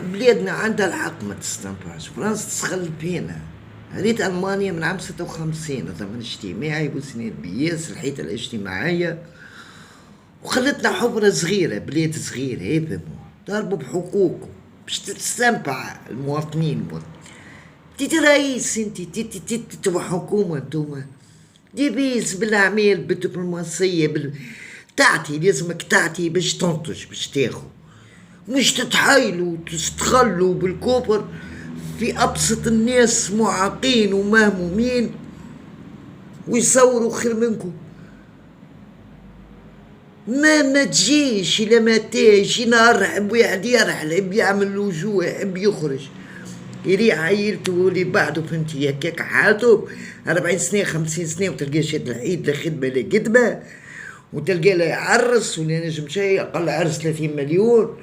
بلادنا عندها الحق ما تستنفعش. فرنسا تسخل بينا. ريت ألمانيا من عام 56 ضمن اجتماعي وسنين بياس الحيطة الاجتماعية، وخلتنا حفرة صغيرة، بلاد صغيرة هيفهموا ضربوا بحقوقهم باش تستنفع المواطنين. انت رئيس، انت تبع حكومة، انتوما ديبيس بالأعمال بالدبلوماسية تعطي، لازمك تعطي باش تنتج باش تاخو، مش تتحايلوا وتستغلوا بالكفر في أبسط الناس معاقين ومهمومين ويصوروا خير منكم. ما تجيش إلا ما تاش نهار يحب واحد يرحل، يحب يعمل وجوه، يحب يخرج يريح عيلته واللي بعده. فهمتي هكاك حالته 40 سنة 50 سنة وتلقاه شاد العيد لا خدمة لا قدمة، وتلقاه لا يعرس ولا نجم شيء، أقل عرس 30 مليون.